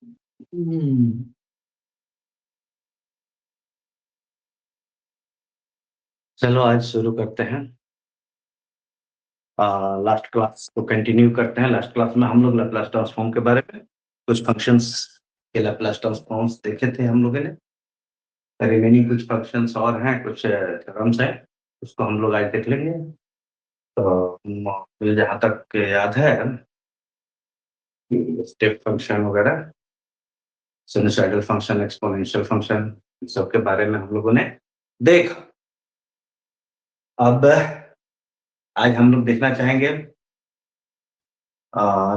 हम्म, चलो आज शुरू करते हैं। लास्ट क्लास को कंटिन्यू करते हैं। लास्ट क्लास में हम लोग लैप्लास ट्रांसफॉर्म के बारे में कुछ फंक्शंस के लैप्लास ट्रांसफॉर्म्स देखे थे हम लोगों ने। रिमेनिंग कुछ फंक्शंस और हैं, कुछ थ्योरम्स हैं, उसको हम लोग आज देख लेंगे। तो मुझे जहाँ तक याद है, स्टेप फंक्शन वगैरह, सिनुसाइडल फंक्शन, एक्सपोनेंशियल फंक्शन, इन सब के बारे में हम लोगों ने देखा। अब आज हम लोग देखना चाहेंगे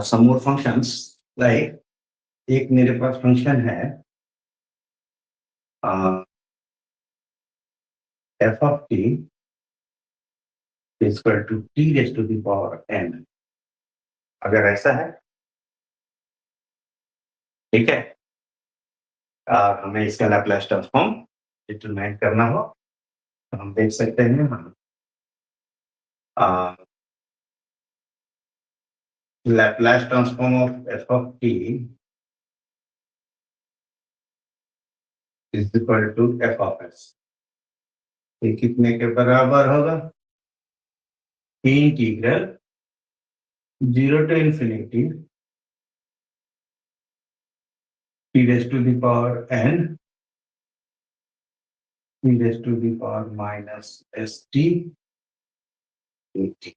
some more functions, like एक मेरे पास फंक्शन है f of t is equal to t raised to the power n। अगर ऐसा है, ठीक है, हमें इसका लैप्लास ट्रांसफॉर्म डिटरमाइन करना हो तो हम देख सकते हैं। Laplace transform of f of t is equal to f of s। ये कितने के बराबर होगा? Integral 0 to infinity t raised to the power n t raised to the power minus st dt।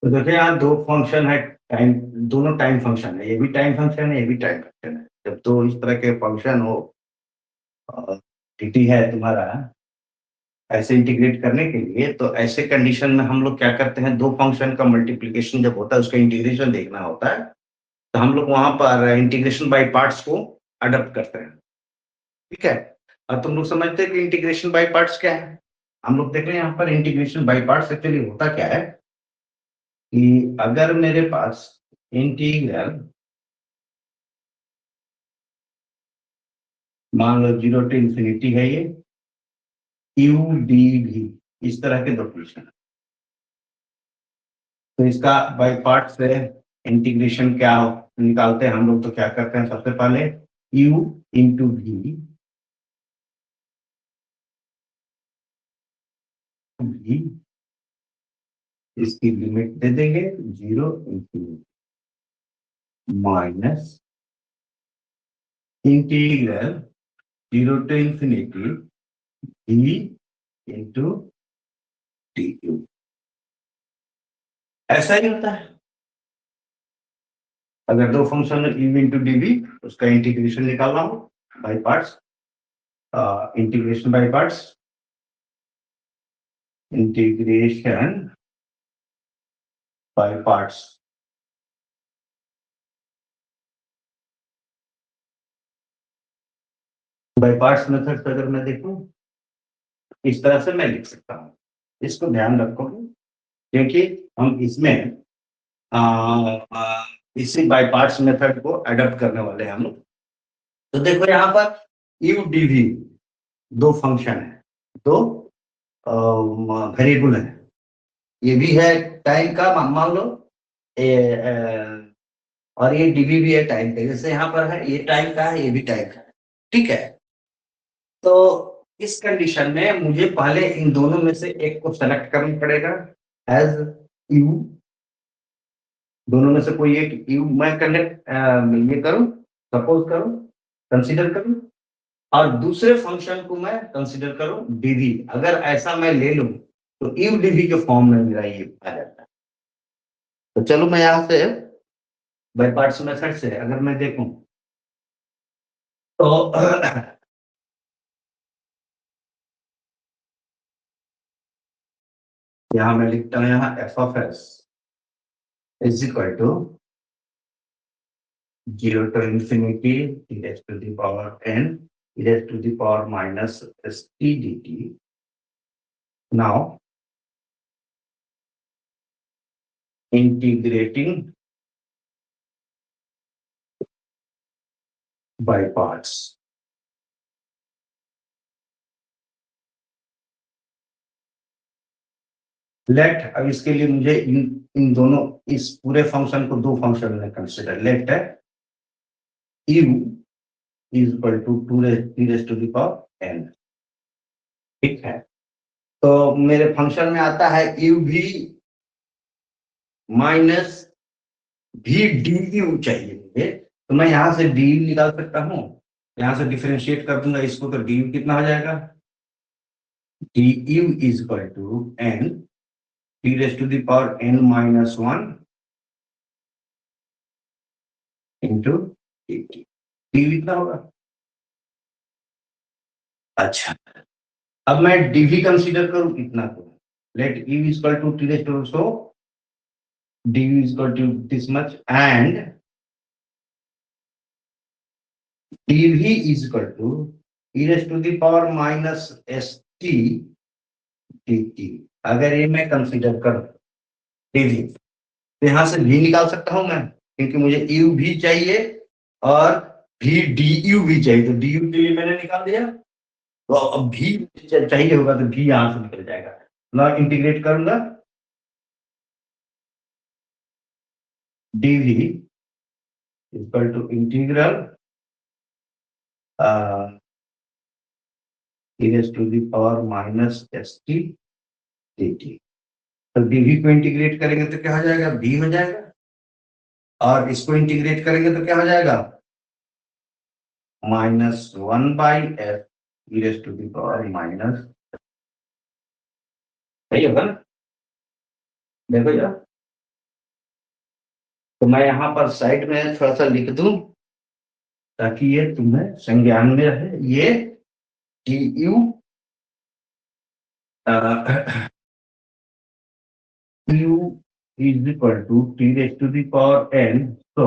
तो देखिए यहाँ दो फंक्शन है, टाइम, दोनों टाइम फंक्शन है। ये भी टाइम फंक्शन है, ये भी टाइम फंक्शन है। जब दो इस तरह के फंक्शन हो, dt है तुम्हारा, ऐसे इंटीग्रेट करने के लिए, तो ऐसे कंडीशन में हम लोग क्या करते हैं, दो फंक्शन का मल्टीप्लीकेशन जब होता है, उसका इंटीग्रेशन देखना होता है, तो हम लोग वहां पर इंटीग्रेशन बाय पार्ट्स को अडॉप्ट करते हैं। ठीक है, और तुम लोग समझते हैं कि इंटीग्रेशन बाय पार्ट्स क्या है। हम लोग देख रहे हैं यहाँ पर इंटीग्रेशन बाय पार्ट्स एक्चुअली होता क्या है कि अगर मेरे पास इंटीग्रल, मान लो 0 to इंफिनिटी है, ये यू डी भी, इस तरह के दो फंक्शन है, तो इसका बाय पार्ट से इंटीग्रेशन क्या निकालते हैं हम लोग। तो क्या करते हैं, सबसे पहले यू इंटू भी, इसकी लिमिट दे देंगे 0 infinity minus integral 0 to infinity भी इंटू डी यू। ऐसा ही होता है। अगर दो फंक्शन यू इंटू डी भी, उसका इंटीग्रेशन निकालना हो by parts, integration by parts, integration by parts. By parts method से अगर मैं देखूं, इस तरह से मैं लिख सकता हूं। इसको ध्यान रखोगे क्योंकि हम इसमें आ, आ, इसी बाय पार्ट्स मेथड को अडॉप्ट करने वाले हैं हम लोग। तो देखो यहाँ पर यू डी वी दो फंक्शन है, दो वेरिएबल है। ये भी है टाइम का, मान लो, और ये डीबी भी है टाइम का। जैसे यहाँ पर है, ये टाइम का है, ये भी टाइम का है। ठीक है, तो इस कंडीशन में मुझे पहले इन दोनों में से एक को सेलेक्ट करना पड़ेगा एज यू। दोनों में से कोई एक यू मैं कनेक्ट ये करूं, सपोज करूं, कंसीडर करूं, और दूसरे फंक्शन को मैं कंसीडर करूं डीवी। अगर ऐसा मैं ले लूं तो यू डीवी के फॉर्म में मेरा ये आ जाता है। तो चलो मैं यहां से बाय पार्ट्स मेथड से अगर मैं देखूं तो यहाँ मैं लिखता हूँ, यहाँ f of s is equal to 0 to infinity e raised to the power n e raised to the power minus st dt। Now integrating by parts। Let, अब इसके लिए मुझे इन दोनों, इस पूरे फंक्शन को दो फंक्शन में कंसिडर, लेट है u is equal to 2 n, ठीक है। तो मेरे फंक्शन में आता है u भी माइनस भी डी यू चाहिए मुझे, तो मैं यहां से डी यू निकाल सकता हूं, यहां से डिफरेंशिएट कर दूंगा इसको, तो डी यू कितना हो जाएगा, d u is equal to n t raise to the power n minus 1 into d t, d कितना होगा। अच्छा, अब मैं डी भी कंसीडर करूं कितना, को let u is equal to t raise to, so d u is equal to this much and dv is equal to e raised to the power minus st dt। अगर ये मैं consider करूं dv, तो यहां से v निकाल सकता हूं मैं, क्योंकि मुझे u भी चाहिए और v du भी चाहिए, तो du के लिए मैंने निकाल दिया, तो अब v चाहिए होगा तो v यहां से निकल जाएगा, मैं इंटीग्रेट करूंगा, dv equal to integral e raised to the power minus st dt। तो dv को इंटीग्रेट करेंगे तो क्या हो जाएगा, v हो जाएगा, और इसको इंटीग्रेट करेंगे तो क्या हो जाएगा, minus 1/s e raised to the power minus, सही होगा ना, देखो यार। तो मैं यहाँ पर साइड में थोड़ा सा लिख दूं ताकि ये तुम्हें संज्ञान में रहे, ये T U u is equal to t raised to the power n, so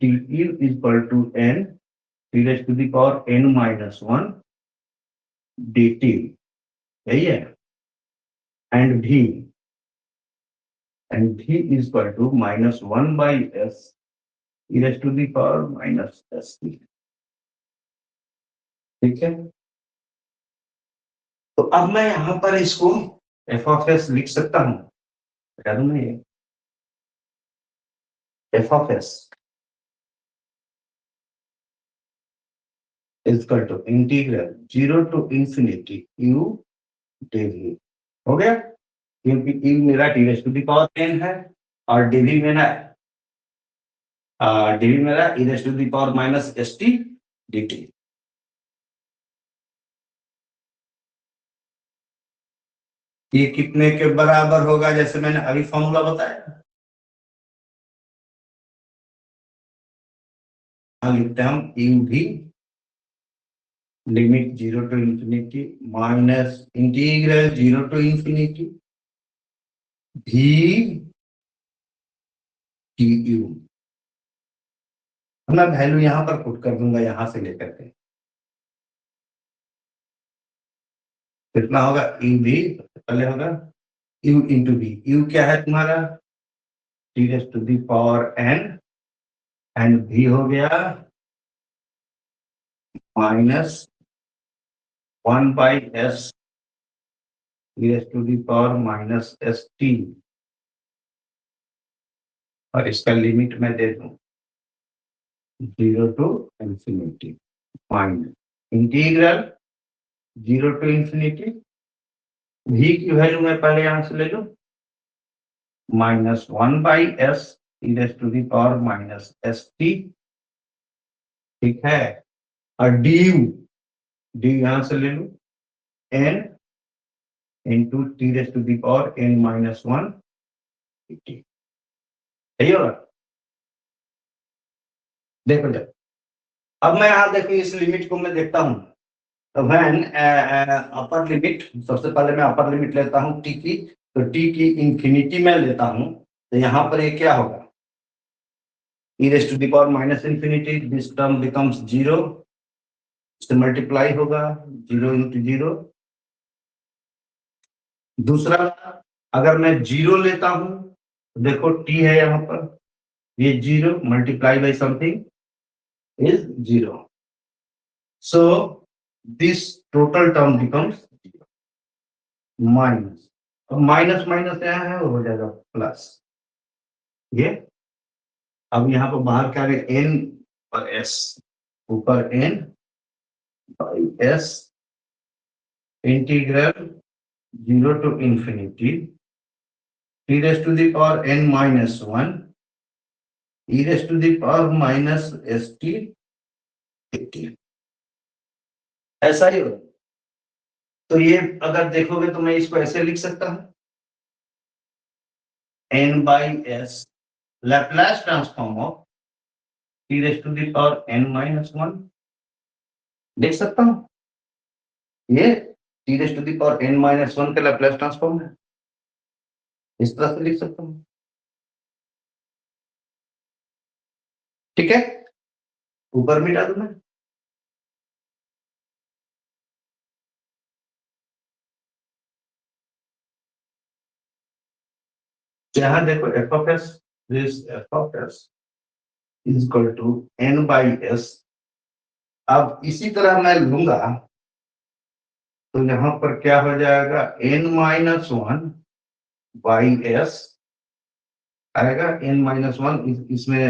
du is equal to n t raised to the power n minus 1 dt, सही है, and v is equal to minus 1/s e raised to the power minus st, ठीक है। तो अब मैं यहाँ पर इसको f of s लिख सकता हूँ, बता दूं मैं, ये f of s is equal to integral 0 to infinity u dv, हो गया, क्योंकि u मेरा t raised to the power 10 है और dv मेरा e raised to the power minus st dt। ये कितने के बराबर होगा, जैसे मैंने अभी फॉर्मूला बताया, लिखते हैं हम यू भी limit 0 to infinity minus integral 0 to infinity भी टी यू, मैं वैल्यू यहां पर पुट कर दूंगा, यहां से लेकर के कितना होगा, यू भी पहले होगा यू इंटू बी, यू क्या है तुम्हारा t raise to the power n, and भी हो गया minus 1/s t raise to the power minus s t, और इसका लिमिट मैं दे दूं 0 to infinity minus integral 0 to infinity, v की वैल्यू मैं पहले यहां से ले लूं minus 1/s t raise to the power minus s t, ठीक है, और डी यू, डी यहां से ले लूं n into t raise to the power n minus 1 t, सही होगा। देखो जब, अब मैं यहां देखो इस लिमिट को मैं देखता हूं, तो व्हेन अपर लिमिट, सबसे पहले मैं अपर लिमिट लेता हूं टी की, तो टी की इंफिनिटी में लेता हूं, तो यहां पर ये क्या होगा, e raised to the power minus infinity, this term becomes 0, इससे मल्टीप्लाई होगा 0 into 0। दूसरा, अगर मैं 0 लेता हूं तो देखो t है यहां पर, ये 0 multiply by something is 0, so this total term becomes 0 minus, minus minus यहाँ है वो हो जाएगा प्लस, ये अब यहाँ पर बाहर क्या है n और s, ऊपर n by s integral 0 to infinity t raised to the power n minus 1 e raised to the power minus st 80, ऐसा ही हो। तो ये अगर देखोगे तो मैं इसको ऐसे लिख सकता हूं, n by s Laplace transform of t raised to the power n minus 1, देख सकता हूं ये t raised to the power n minus 1 का लैप्लास ट्रांसफॉर्म है, इस तरह से लिख सकता हूं, ठीक है। ऊपर मिटा दूं मैं, यहाँ देखो f of s, this f of s is equal to n by s। अब इसी तरह मैं लूंगा तो यहाँ पर क्या हो जाएगा n माइनस 1 बाई एस आएगा, n माइनस 1 इसमें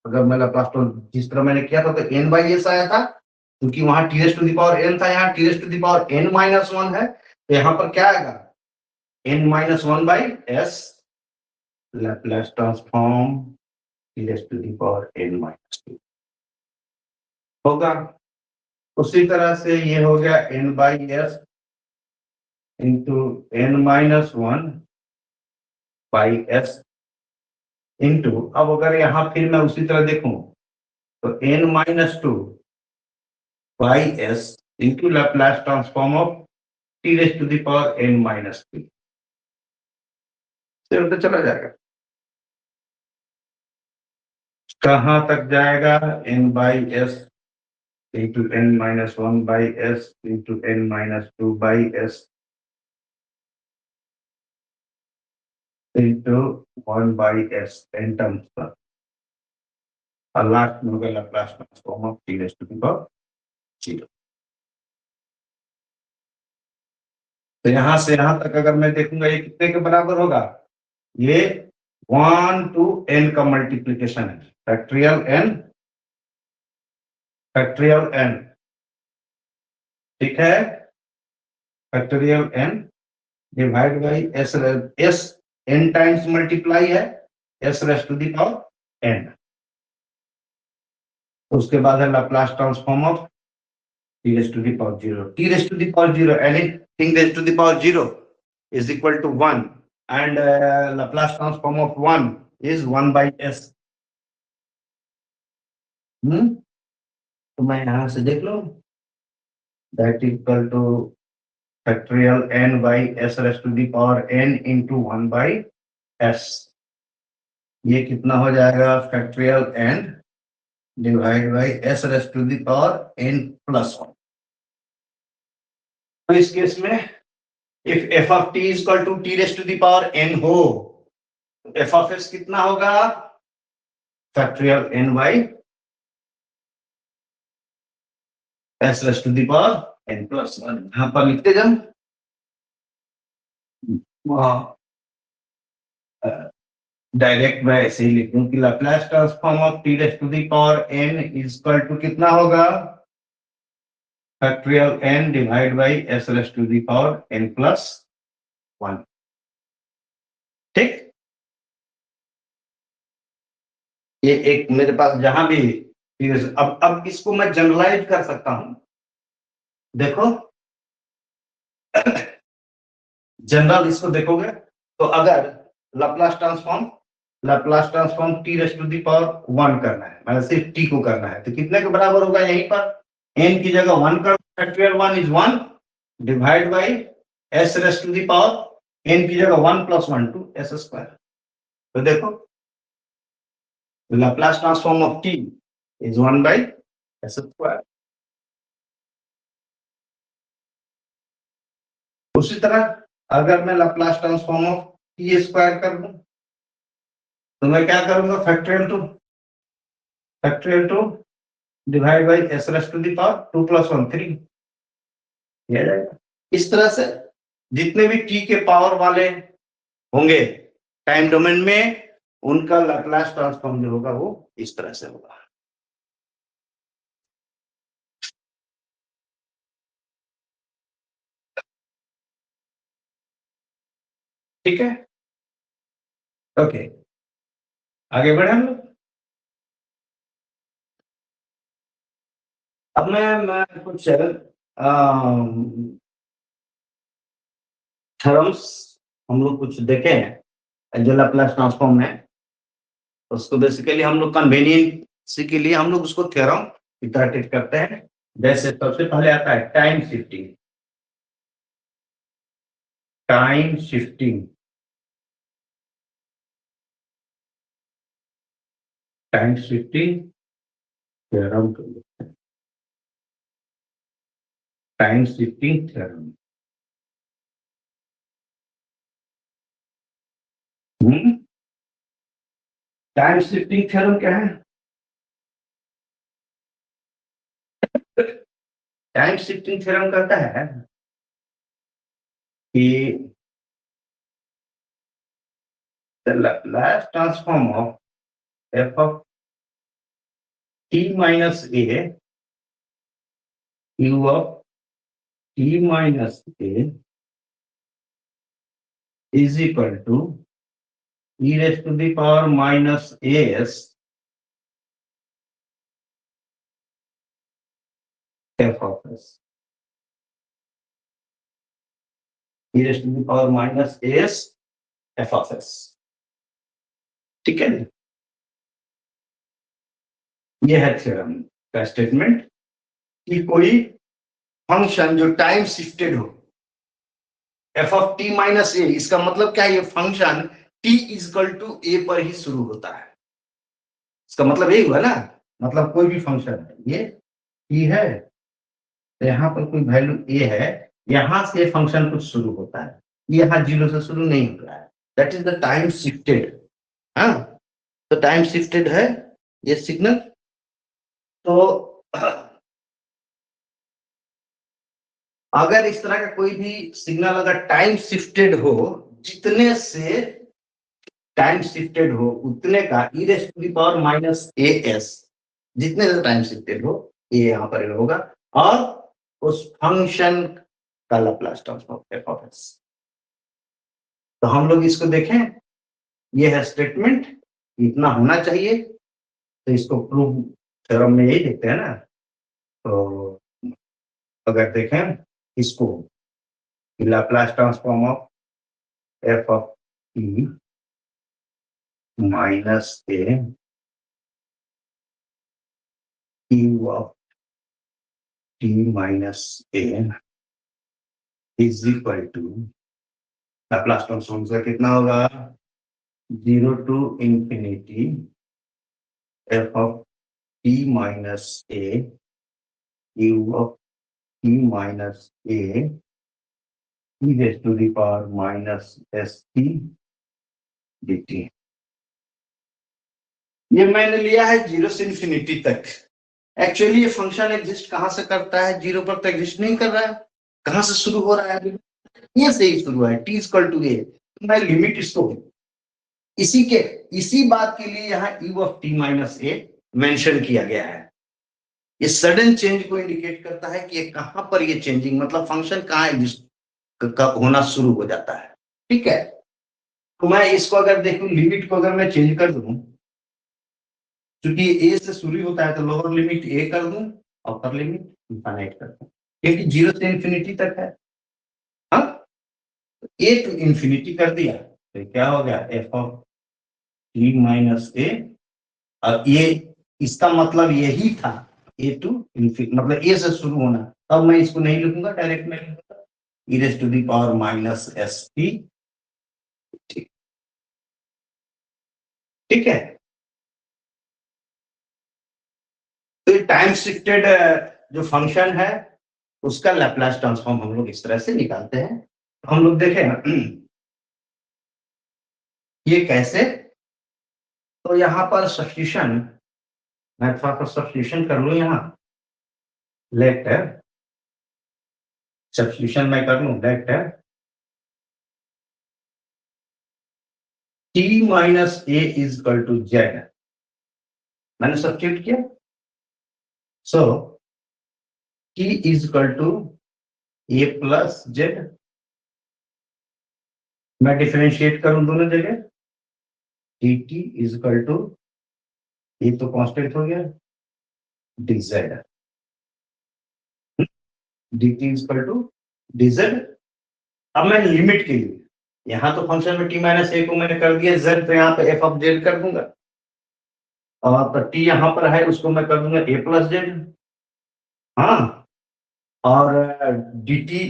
अगर मैं लाप्लास जिस तरह मैंने किया था तो n बाई एस आया था, क्योंकि वहां t raise to the power n था, यहाँ t raise to the power n minus 1 है, तो यहाँ पर क्या आएगा n minus 1 by s Laplace transform t raise to the power n minus 2 होगा। उसी तरह से ये हो गया n by s into n minus 1 by s into, अब अगर यहाँ फिर मैं उसी तरह देखूं तो n minus 2 by s into Laplace transform of t raise to the power n minus 3, तो चला जाएगा, कहाँ तक जाएगा n by s into n minus 1 by s into n minus 2 by s into 1 by s n terms पर, और last में होगा Laplace transform of t raise to the power 0। तो यहां से यहां तक अगर मैं देखूंगा ये कितने के बराबर होगा, ये 1 to n का मल्टीप्लीकेशन है, फैक्टोरियल n, ठीक है, factorial n divide by s n times multiply है s raise to the power n, उसके बाद है Laplace transform of t raised to the power 0, t raised to the power 0, anything raised to the power 0 is equal to 1, and Laplace transform of 1 is 1 by s। तो मैं यहां से देख लो, that equal to factorial n by s raised to the power n into 1 by s, ये कितना हो जाएगा factorial n divide by s raise to the power n plus 1। तो इस केस में if f of t is equal to t raised to the power n हो, f of s कितना होगा factorial n by s raised to the power n plus 1, यहाँ पर लिखते जब डायरेक्ट मैं ऐसे ही लिखूं कि Laplace transform of t raised to the power n is equal to कितना होगा factorial n divide by s raised to the power n plus 1, ठीक। ये एक मेरे पास जहां भी, अब इसको मैं जनरलाइज कर सकता हूं, देखो जनरल इसको देखोगे तो अगर Laplace transform t raise to the power 1 करना है, मतलब सिर्फ टी को करना है, तो कितने के बराबर होगा, यहीं पर n की जगह 1 कर, factorial 1 is 1 divide by s raise to the power n की जगह 1 plus 1 2 s स्क्वायर। तो देखो Laplace transform of t is 1 by s square. उसी तरह अगर मैं Laplace transform of t square कर दूं तो मैं क्या करूंगा factorial 2 divide by s raise to the power 2 plus 1 3, ये जाएगा। इस तरह से जितने भी टी के पावर वाले होंगे टाइम डोमेन में, उनका लैप्लास ट्रांसफॉर्म जो होगा वो इस तरह से होगा। ठीक है, ओके, आगे बढ़े हम लोग। अब मैं कुछ थ्योरम्स हम लोग कुछ देखे हैं जो लैप्लास ट्रांसफॉर्म है, उसको बेसिकली हम लोग कन्वीनियंस के लिए हम लोग उसको थ्योरम इंटरप्रेट करते हैं। जैसे सबसे पहले आता है time shifting. Time shifting, time shifting theorem, time shifting theorem. Time shifting theorem क्या है? टाइम शिफ्टिंग थ्योरम कहता है कि the Laplace transform of f of t minus a u of t minus a is equal to e raised to the power minus as f of s, e raised to the power minus as f of s। ठीक है, यह है theorem का statement कि कोई function जो time shifted हो, F of t minus ए, इसका मतलब क्या है? ये फंक्शन टी इजकल टू ए पर ही शुरू होता है। इसका मतलब यही हुआ ना, मतलब कोई भी फंक्शन है, ये टी है तो यहाँ पर कोई वैल्यू ए है, यहां से फंक्शन कुछ शुरू होता है, यहाँ जीरो से शुरू नहीं हो रहा है, that is the time shifted. हाँ, तो टाइम शिफ्टेड है ये सिग्नल। तो अगर इस तरह का कोई भी सिग्नल अगर टाइम शिफ्टेड हो, जितने से टाइम शिफ्टेड हो उतने का e raise to the power minus a s, जितने से टाइम शिफ्टेड हो ये यहाँ पर होगा, और उस फंक्शन का Laplace transform f of S. तो हम लोग इसको देखें, ये है स्टेटमेंट, इतना होना चाहिए। तो इसको प्रूव थ्योरम में यही देखते हैं ना। तो अगर देखें इसको, Laplace transform of f of t minus a q of t minus a is equal to, Laplace transform का कितना होगा? 0 to infinity f of t minus a q of t minus a e raised to the power minus st dt। ये मैंने लिया है 0 से infinity तक। Actually ये फंक्शन एग्जिस्ट कहां से करता है? 0 पर तो एग्जिस्ट नहीं कर रहा है, कहां से शुरू हो रहा है? ये से ही शुरू है, t इक्वल टू a। मैं लिमिट इसको इसी बात के लिए यहाँ u of t minus a mention किया गया है। ये सडन चेंज को इंडिकेट करता है कि ये कहां पर ये चेंजिंग, मतलब फंक्शन कहां एग्जिस्ट होना शुरू हो जाता है। ठीक है, तो मैं इसको अगर देखूं, लिमिट को अगर मैं चेंज कर दूं, क्योंकि ए से शुरू होता है तो लोअर लिमिट ए कर दूं, अपर लिमिट इनफाइनाइट कर दूं, क्योंकि 0 से इंफिनिटी तक है। हाँ, ए टू इंफिनिटी कर दिया तो क्या हो गया? एफ ऑफ टी माइनस ए। और ये इसका मतलब यही था, ए टू इंफिनिटी मतलब ए से शुरू होना। अब मैं इसको नहीं लिखूंगा, डायरेक्ट में लिखूंगा e raised to the power minus st। ठीक है, तो टाइम शिफ्टेड जो फंक्शन है उसका लैप्लास ट्रांसफॉर्म हम लोग इस तरह से निकालते हैं। तो हम लोग देखें ये कैसे। तो यहाँ पर सब्स्टिट्यूशन, मैं थोड़ा सा सब्स्टिट्यूशन कर लूं, यहाँ लेट सब्स्टिट्यूशन मैं कर लूं, let t minus a is equal to z, मैंने सब्स्टिट्यूट किया, so t is equal to a plus z, मैं डिफरेंशिएट करूं दोनों जगह, dt इज इक्वल टू, ये तो कांस्टेंट हो गया, dz, dt is equal to dz। अब मैं लिमिट के लिए, यहाँ तो फंक्शन में t माइनस ए को मैंने कर दिया z, तो यहाँ पे f ऑफ z कर दूंगा, और तो t यहाँ पर है उसको मैं कर दूंगा a प्लस जेड, हाँ, और dt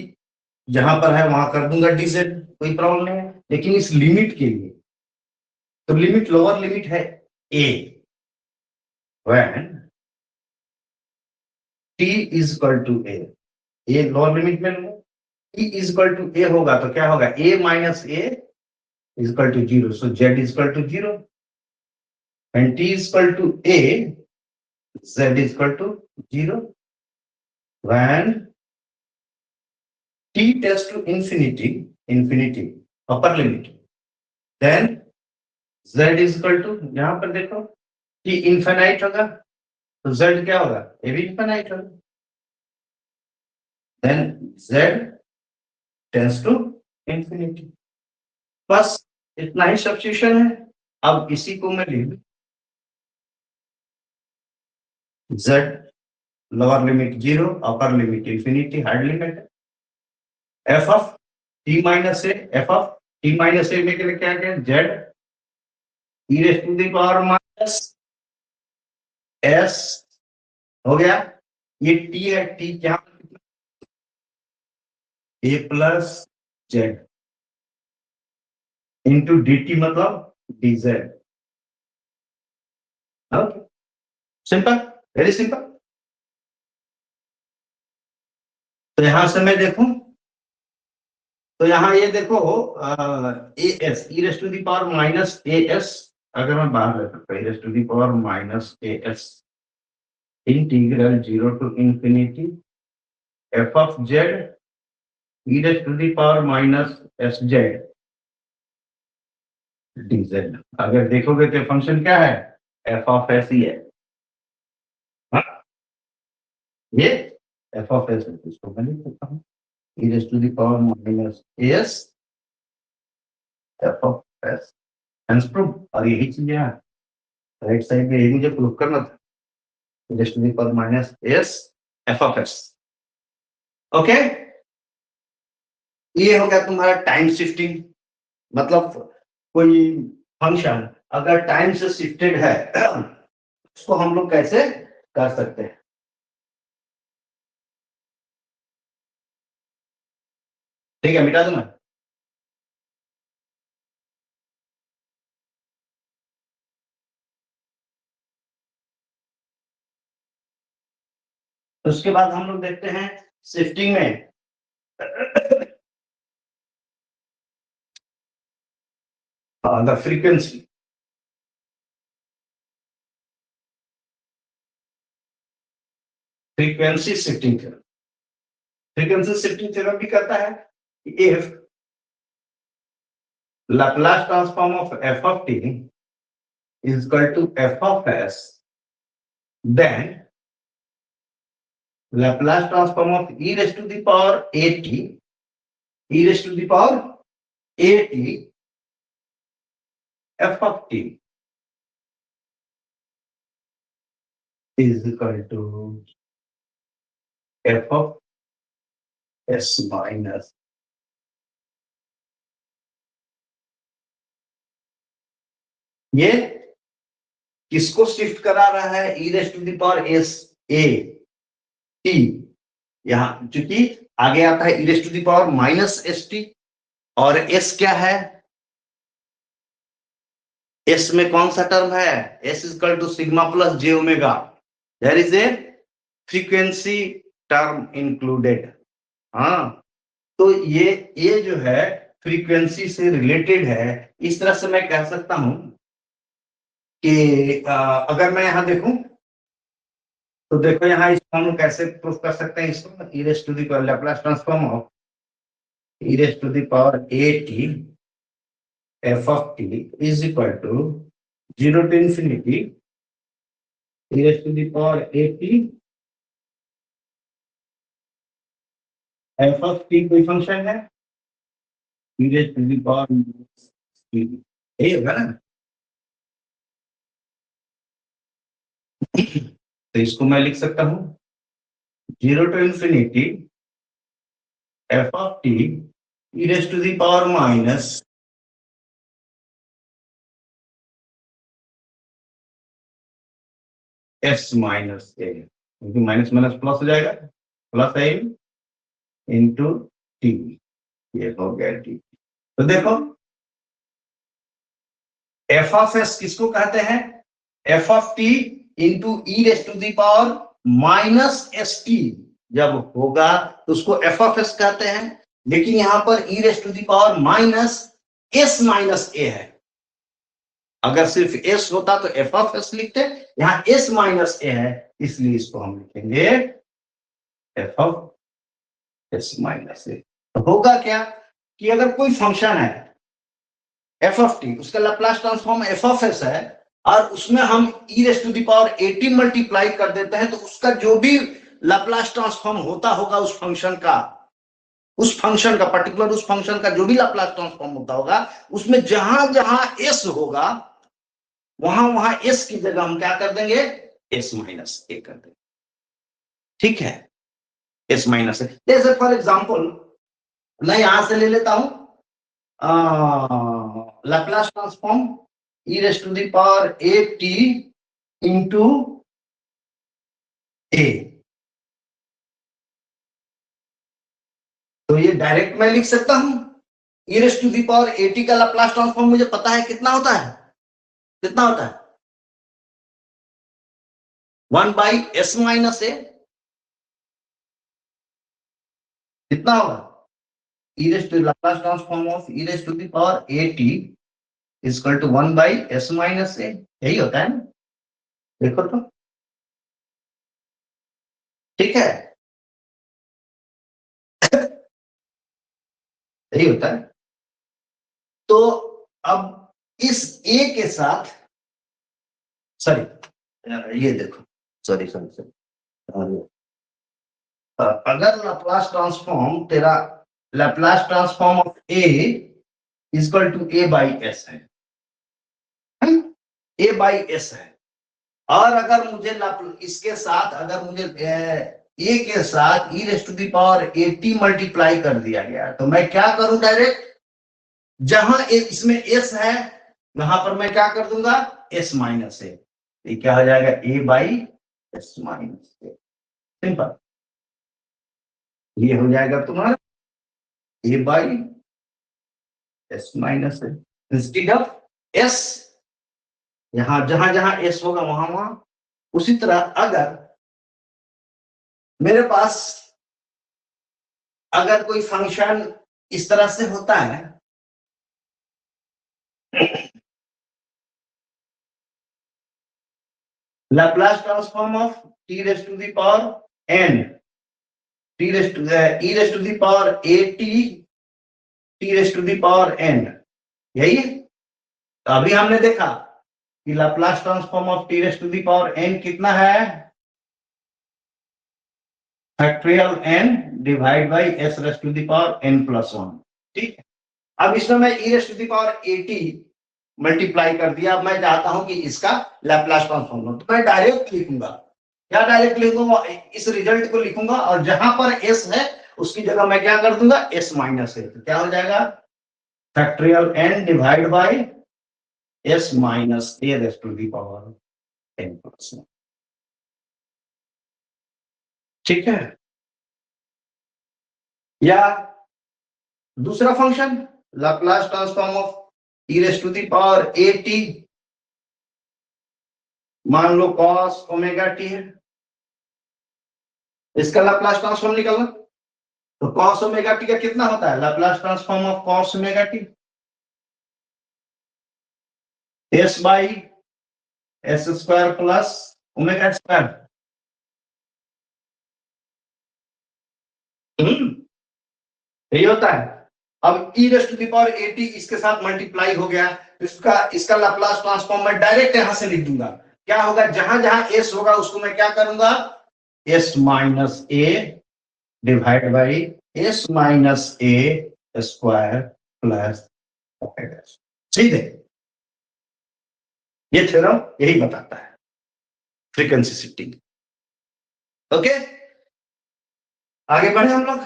जहां पर है वहां कर दूंगा dz, कोई प्रॉब्लम नहीं है। लेकिन इस लिमिट के लिए, तो लिमिट लोअर लिमिट है a, when t is equal to a lower limit में लूंगा, t is equal to a होगा तो क्या होगा, a minus a is equal to 0. So z is equal to 0. When t is equal to a, z is equal to 0. When t tends to infinity, upper limit, then z is equal to, यहाँ पर देखो t infinite होगा तो z क्या होगा, ये भी infinite होगा, then z tends to infinity। बस इतना ही सब्स्टिट्यूशन है। अब इसी को मैं लिख दूं, z lower limit 0, upper limit infinity, hard limit, f of t minus a, f of t minus a में के लिए क्या क्या, z e raise to the power minus s हो गया, ये टी है, टी क्या, a plus z into d t मतलब d z. Okay, simple, very simple. तो यहां से मैं देखूं तो यहाँ ये देखो a s e raise to the power minus a s, अगर मैं बाहर रख सकता e raise to the power minus a s integral 0 to infinity f of z e raise to the power minus s z d z. अगर देखोगे तो function क्या है, एफ ऑफ एस ही है, हाँ? ये एफ ऑफ एस है, इसको मैं लिख सकता हूँ e raise to the power minus s f of s, hence prove. और यही चीज है राइट साइड में, यही मुझे प्रूव करना था, e raise to the power minus s f of s. Okay, ये हो गया तुम्हारा टाइम शिफ्टिंग, मतलब कोई फंक्शन अगर टाइम से शिफ्टेड है उसको हम लोग कैसे कर सकते हैं। ठीक है, मिटा दूं मैं। उसके बाद हम लोग देखते हैं शिफ्टिंग में the frequency, frequency shifting theorem, frequency shifting theorem भी कहता है if Laplace transform of f of t is equal to f of s, then Laplace transform of e raise to the power a t, e raise to the power a t f of t is equal to f of s minus, ये किसको shift करा रहा है, e raise to the power s a t, यहां क्योंकि आगे आता है e raise to the power minus s t, और s क्या है, s में कौन सा टर्म है, s is equal to sigma plus j omega, there is a frequency term included. हाँ, तो ये जो है फ्रीक्वेंसी से रिलेटेड है। इस तरह से मैं कह सकता हूं कि अगर मैं यहां देखूं तो देखो यहाँ इसको हम कैसे प्रूफ कर सकते हैं, इसको e raise to the power Laplace transform of e raise to the power a t f of t is equal to 0 to infinity e raised to the power at f of t कोई function है e raised to the power t, यही होगा ना। तो इसको मैं लिख सकता हूं 0 to infinity f of t e raised to the power minus s minus a, क्योंकि माइनस माइनस प्लस हो जाएगा, प्लस ए इंटू टी, ये हो गया टी। तो देखो एफ ऑफ एस किसको कहते हैं, f of t into e raise to the power minus s t जब होगा तो उसको एफ ऑफ एस कहते हैं। लेकिन यहां पर e raise to the power minus s minus a है, अगर सिर्फ एस होता तो एफ ऑफ एस लिखते, यहां एस माइनस ए है इसलिए इसको हम लिखेंगे f of s minus a. होगा क्या कि अगर कोई फंक्शन है एफ ऑफ टी, उसका Laplace transform f of s है और उसमें हम e raise to the power 18 multiply कर देते हैं, तो उसका जो भी लाप्लास ट्रांसफॉर्म होता होगा उस फंक्शन का पर्टिकुलर उस फंक्शन का जो भी लाप्लास ट्रांसफॉर्म होता होगा, उसमें जहां जहां एस होगा वहां वहां एस की जगह हम क्या कर देंगे, एस माइनस ए कर देंगे। ठीक है, एस माइनस ए। जैसे फॉर एग्जाम्पल मैं यहां से ले लेता हूं Laplace transform e raise to the power a t into a, तो ये डायरेक्ट मैं लिख सकता हूं e raise to the power a t का लाप्लास ट्रांसफॉर्म मुझे पता है कितना होता है, कितना होता है 1 बाई एस माइनस ए, कितना होगा e raise to Laplace transform of e raise to the power a t is equal to 1 by s minus a, यही होता है ना, देखो तो ठीक है, यही होता है। तो अब इस ए के साथ, सॉरी ये देखो, सॉरी अगर लाप्लास ट्रांसफॉर्म तेरा Laplace transform of a equal to a by s है, ए बाई एस है, और अगर मुझे इसके साथ अगर मुझे ए के साथ e raise to the power 80 multiply कर दिया गया, तो मैं क्या करूं, डायरेक्ट जहां इसमें एस है वहां पर मैं क्या कर दूंगा, एस माइनस ए, ये क्या हो जाएगा a by s minus a, simple, ये हो जाएगा तुम्हारा a by s minus a instead of s, यहां जहां जहां एस होगा वहां वहां। उसी तरह अगर मेरे पास अगर कोई फंक्शन इस तरह से होता है, Laplace transform of t raise to the power n t raise to e raise to the power a t raise to the power n, यही है। तो अभी हमने देखा कि Laplace transform of t raise to the power n कितना है, factorial n divide by s raise to the power n plus 1, ठीक है। अब इसमें मैं e raise to the power 80 multiply कर दिया, अब मैं चाहता हूं कि इसका लैप्लास ट्रांसफॉर्म हो, तो मैं डायरेक्ट लिखूंगा, क्या डायरेक्ट लिखूंगा, इस रिजल्ट को लिखूंगा और जहां पर एस है उसकी जगह मैं क्या कर दूंगा, एस माइनस है, तो क्या हो जाएगा factorial n divide by s minus a raise to the power n plus 1, ठीक है। या दूसरा function Laplace transform of e raise to the power a t, मान लो cos ओमेगा टी है, इसका लाप्लास ट्रांसफॉर्म निकालना, तो cos ओमेगा टी का कितना होता है, Laplace transform of cos omega t s by s square plus omega square, यही होता है। अब e raise to the power at इसके साथ मल्टीप्लाई हो गया, तो इसका लाप्लास ट्रांसफॉर्म मैं डायरेक्ट यहां से लिख दूंगा। क्या होगा, जहां जहां s होगा उसको मैं क्या करूंगा, s minus a divide by s minus a square plus सीधे। ये थ्योरम यही बताता है फ्रीक्वेंसी शिफ्टिंग। ओके, आगे बढ़े हम लोग।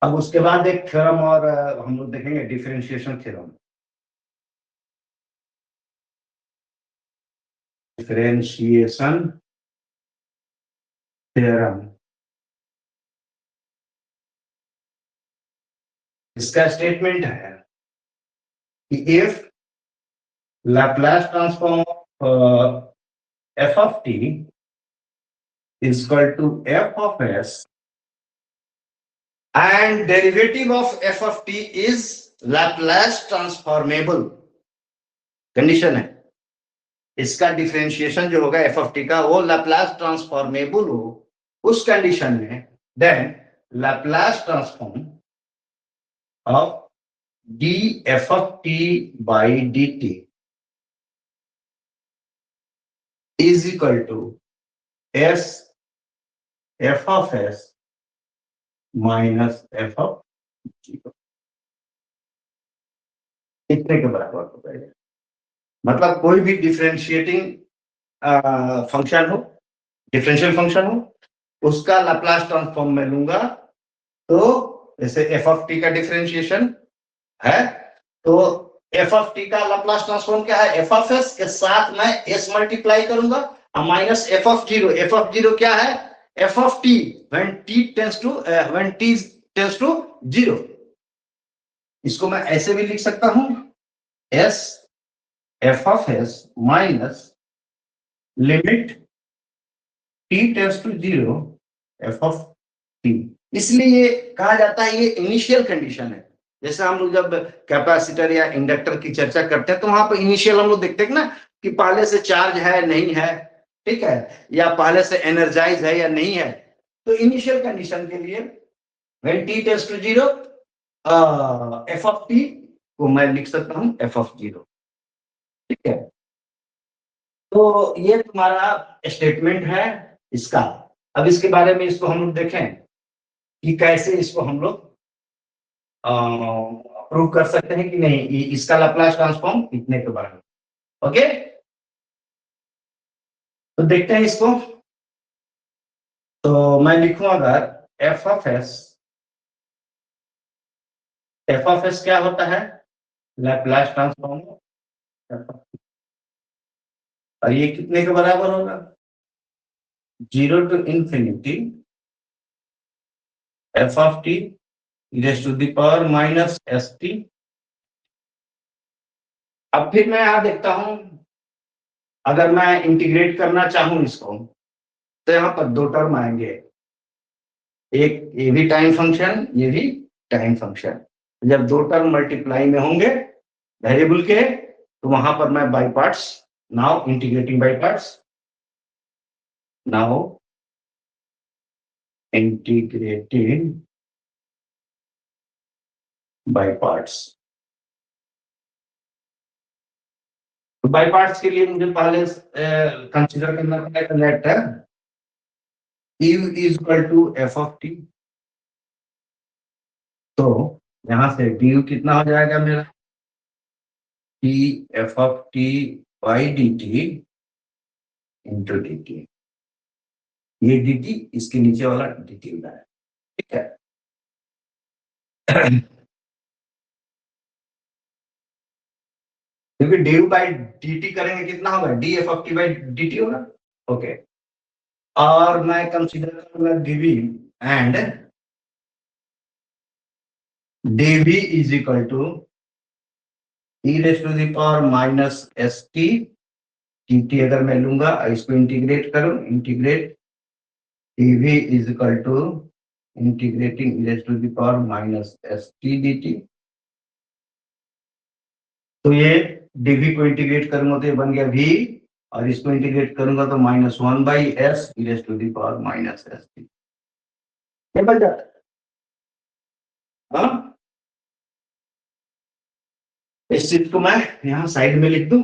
अब उसके बाद एक थ्योरम और हम लोग देखेंगे, डिफरेंशिएशन थ्योरम। डिफरेंशिएशन थ्योरम, इसका स्टेटमेंट है कि if Laplace transform of f of t is equal to f of s and derivative of f of t is Laplace transformable, condition है इसका डिफरेंशिएशन जो होगा f of t का वो Laplace transformable हो, उस कंडीशन में then Laplace transform of df of t by dt is equal to s f of s minus f of t, इतने के बराबर हो जाएगा। मतलब कोई भी डिफरेंशिएटिंग फंक्शन हो, डिफरेंशियल फंक्शन हो, उसका लाप्लास ट्रांसफॉर्म मैं लूंगा, तो जैसे f ऑफ t का डिफरेंशिएशन है, तो f ऑफ t का लाप्लास ट्रांसफॉर्म क्या है, f ऑफ s के साथ मैं s मल्टीप्लाई करूंगा और minus f of zero. f of zero क्या है, f of t when t tends to 0। इसको मैं ऐसे भी लिख सकता हूं, s f of s minus limit t tends to 0 f of t। इसलिए कहा जाता है ये इनिशियल कंडीशन है। जैसे हम लोग जब कैपेसिटर या इंडक्टर की चर्चा करते हैं तो वहां पर इनिशियल हम लोग देखते हैं ना कि पहले से चार्ज है नहीं है, ठीक है, या पहले से एनर्जाइज है या नहीं है। तो इनिशियल कंडीशन के लिए when t tends to 0 f of t को मैं लिख सकता हूं f of 0, ठीक है। तो ये तुम्हारा स्टेटमेंट है इसका। अब इसके बारे में इसको हम लोग देखें कि कैसे इसको हम लोग प्रूव कर सकते हैं कि नहीं, इसका लाप्लास ट्रांसफॉर्म इतने के बराबर। ओके, तो देखते हैं इसको। तो मैं लिखूं अगर f ऑफ s क्या होता है, लाप्लास ट्रांसफॉर्म, और ये कितने के बराबर होगा, 0 to infinity f of t raised to the power minus st। अब फिर मैं यहां देखता हूं, अगर मैं इंटीग्रेट करना चाहूं इसको, तो यहाँ पर दो टर्म आएंगे, एक ये भी टाइम फंक्शन, ये भी टाइम फंक्शन। जब दो टर्म मल्टीप्लाई में होंगे वेरिएबल के, तो वहां पर मैं by parts, now integrating by parts, now integrating by parts. तो बाय पार्ट्स के लिए मुझे पहले कंसीडर करना पड़ेगा नेट है u is equal to f of t। तो यहां से du कितना हो जाएगा मेरा, t f of t by dt into dt। ये dt इसके नीचे वाला dt होता है, ठीक है। क्योंकि du बाई dt करेंगे कितना होगा, df of t by dt होगा। ओके, और मैं कंसीडर करूंगा dv and dv is equal to e raise to the power minus st dt। अगर मैं लूंगा इसको इंटीग्रेट करूं, integrate dv is equal to integrating e raise to the power minus st dt तो ये dv को integrate करूंगा तो ये बन गया v, और इसको इंटीग्रेट करूंगा तो -1/s e raised to the power -st ये बन जाता है। हाँ, इस चीज को मैं यहाँ साइड में लिख दूं,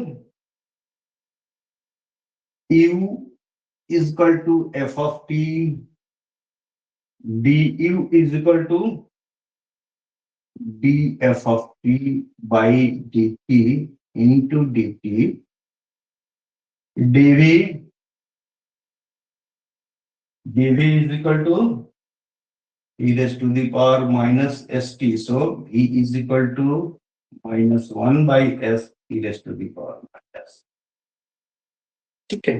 u is equal to f of t, du is equal to df of t by dt into dt, dv is equal to e raised to the power minus st. So v is equal to -1/s e raised to the power minus. ठीक है,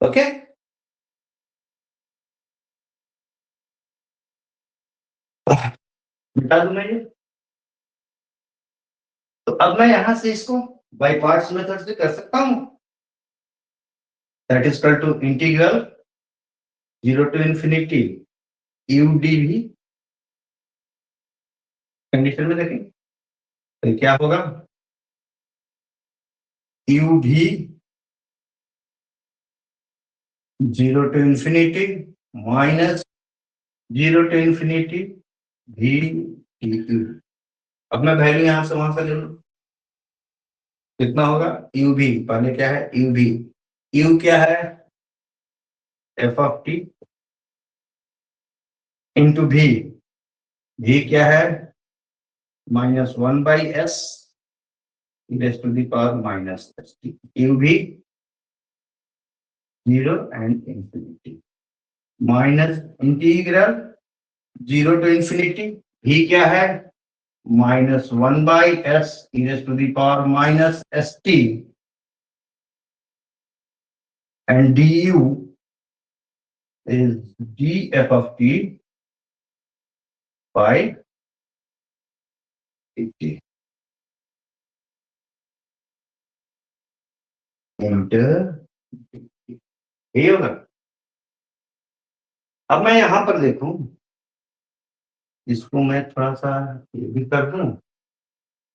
okay. बता दूं मैं ये, तो अब मैं यहां से इसको बाय पार्ट्स मेथड से कर सकता हूं। That is equal to integral 0 to infinity u dv। Condition में देखें तो क्या होगा, u v 0 to infinity minus 0 to infinity v du। अब मैं वैल्यू यहां से वहां से ले लूं, कितना होगा u v, पहले क्या है u v, u क्या है f of t into v, v क्या है -1/s e raised to the power minus st, u v 0 and infinity minus integral 0 to infinity, v क्या है -1/s e raised to the power minus st, and du is df of t by dt inter, ये होगा। अब मैं यहां पर देखूं, इसको मैं थोड़ा सा ये भी कर दूं,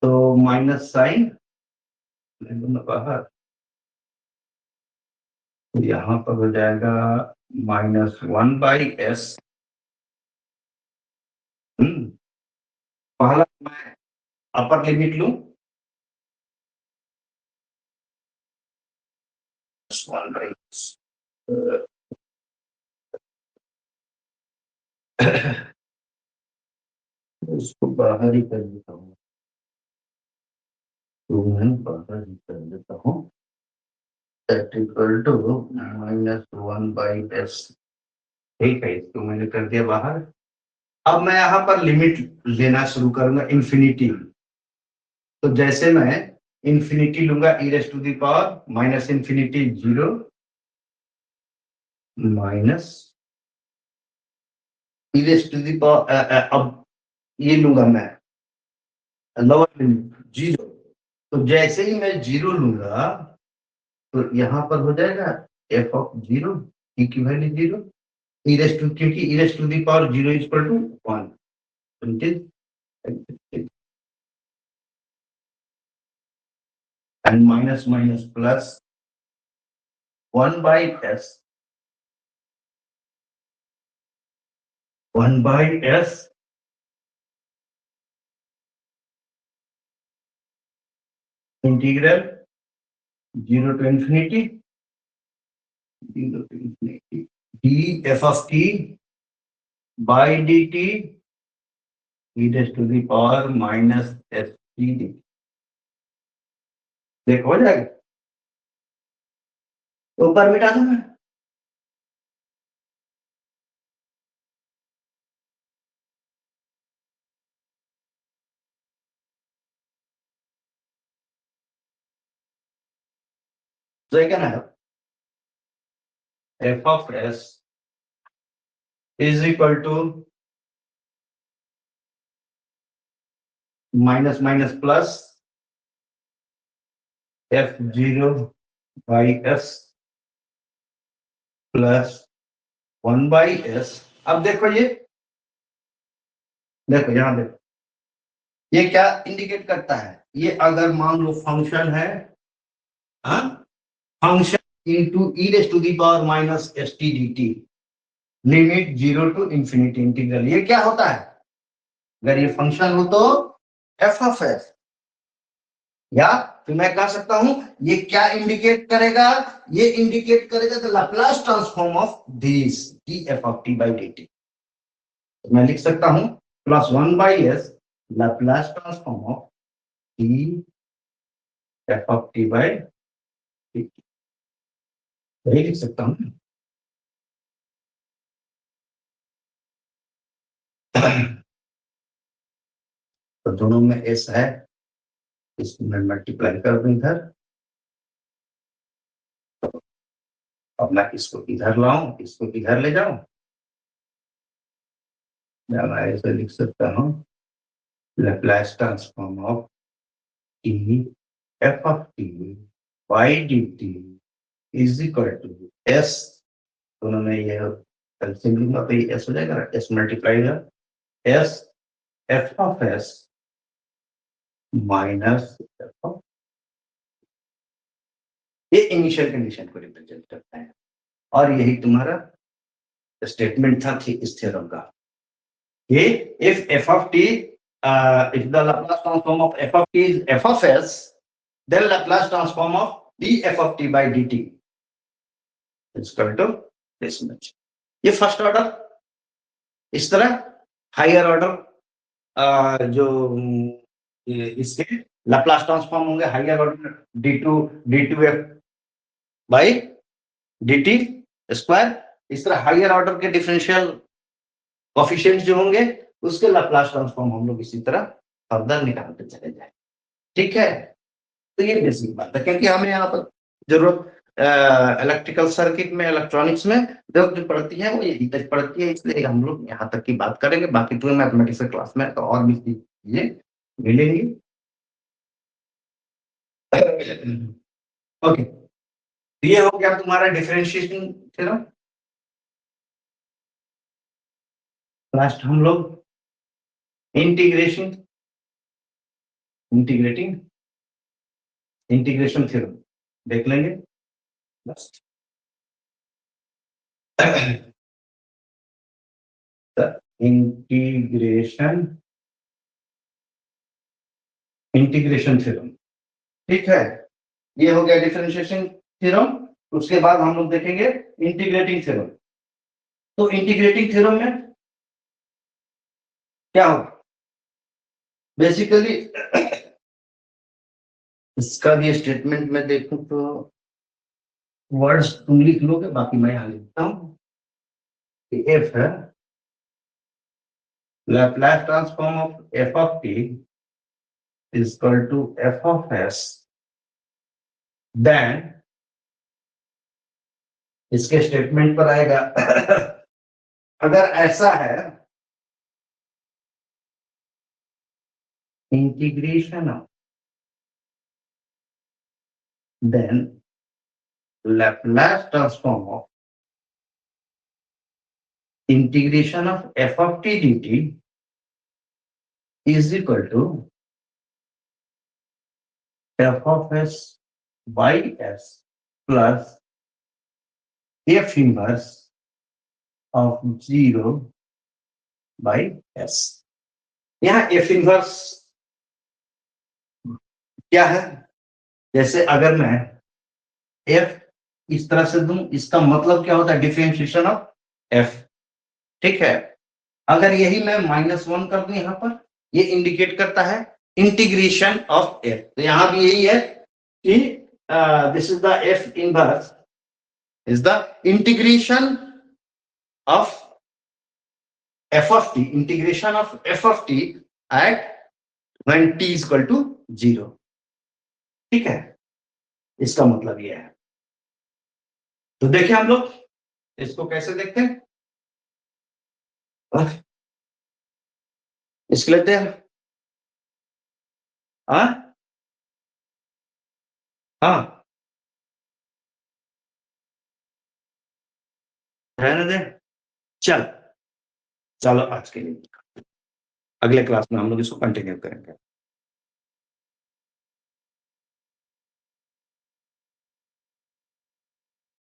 तो माइनस साइन बाहर, तो यहाँ पर हो जाएगा -1/s। पहला मैं अपर लिमिट लूं, 1/s, इसको बाहर ही कर देता हूँ, तो मैं बाहर ही कर देता हूँ, दैट इक्वल टू -1/s। ठीक है, इसको मैंने कर दिया बाहर। अब मैं यहाँ पर लिमिट लेना शुरू करूंगा इन्फिनिटी, तो जैसे मैं इन्फिनिटी लूंगा e raised to the power minus infinity 0 minus e raised to the power, अब ये लूंगा मैं लोअर लिमिट 0, तो जैसे ही मैं 0 लूंगा तो यहाँ पर हो जाएगा f of 0 की वैल्यू 0 e raised to, क्योंकि e raised to the power 0 is equal to 1, and minus minus plus 1/s, 1/s integral 0 to infinity, 0 to infinity df of t by dt e raised to the power minus st। देखो हो जाएगा, तो ऊपर मिटा दूंगा। So I can have f of s is equal to minus minus plus f0 by s plus 1/s। अब देखो ये, देखो यहां देखो ये क्या इंडिकेट करता है, ये अगर मान लो फंक्शन है, function into e raise to the power minus s t d t, limit 0 to infinity integral, ये क्या होता है? अगर ये फंक्शन हो तो एफ ऑफ एस, या फिर मैं कह सकता हूं ये क्या इंडिकेट करेगा? ये इंडिकेट करेगा the Laplace transform of this D F of t by d T. मैं लिख सकता हूं plus 1 by S Laplace transform of D F of t by d T, यही लिख सकता हूं। तो दोनों में एस है, इसमें मल्टीप्लाई कर दूं इधर, अब मैं इसको इधर लाऊं, इसको इधर ले जाऊं, मैं ऐसे लिख सकता हूं Laplace transform of t f of t by d t is equal to s, दोनों में ये एलसीएम लूंगा तो ये एस हो जाएगा, S multiply S f of s minus F of, ये इनिशियल कंडीशन को रिप्रेजेंट करता है, और यही तुम्हारा स्टेटमेंट था इस थ्योरम का, ये if F of T if the Laplace transform of f of t is f of s, then Laplace transform of df of t by dt is equal to this much। ये first order, इस तरह higher order जो इसके Laplace transform होंगे higher order d2 f by dt square, इस तरह higher order के differential coefficient जो होंगे उसके लाप्लास ट्रांसफॉर्म हम लोग इसी तरह फर्दर निकालते चले जाए। ठीक है, तो ये बेसिक बात है, क्योंकि हमें यहाँ पर जरूरत इलेक्ट्रिकल सर्किट में, इलेक्ट्रॉनिक्स में जरूरत पड़ती है, वो यही तक पड़ती है, इसलिए हम लोग यहाँ तक की बात करेंगे, बाकी तो मैथमेटिक्स क्लास में तो और भी चीजें मिलेंगी। ओके, ये हो गया तुम्हारा डिफरेंशिएशन थ्योरम। लास्ट हम लोग इंटीग्रेटिंग थ्योरम देख लेंगे बस। इंटीग्रेशन थ्योरम, ठीक है, ये हो गया डिफरेंशिएशन थ्योरम। उसके बाद हम लोग देखेंगे इंटीग्रेटिंग थ्योरम। तो इंटीग्रेटिंग थ्योरम में क्या होगा? बेसिकली इसका भी स्टेटमेंट में देखूं तो वर्ड्स तुम लिख लोगे, बाकी मैं यहां लिखता हूं। एफ है Laplace transform of f of t is equal to f of s, then इसके स्टेटमेंट पर आएगा अगर ऐसा है integration of, then Laplace transform of integration of f of t dt is equal to f of s by s plus f inverse of 0 by s। यहाँ f inverse क्या है? जैसे अगर मैं f इस तरह से दूं, इसका मतलब क्या होता है? डिफरेंशिएशन ऑफ f, ठीक है। अगर यही मैं -1 कर दूं यहाँ पर, ये इंडिकेट करता है इंटीग्रेशन ऑफ f। तो यहाँ भी यही है कि this is the f inverse is the integration of f of t, integration of f of t at when t is equal to 0, ठीक है, इसका मतलब ये है। तो देखिए हम लोग इसको कैसे देखते हैं, इसके लेते हैं हाँ रहने दे, चल चलो आज के लिए, अगले क्लास में हम लोग इसको कंटिन्यू करेंगे।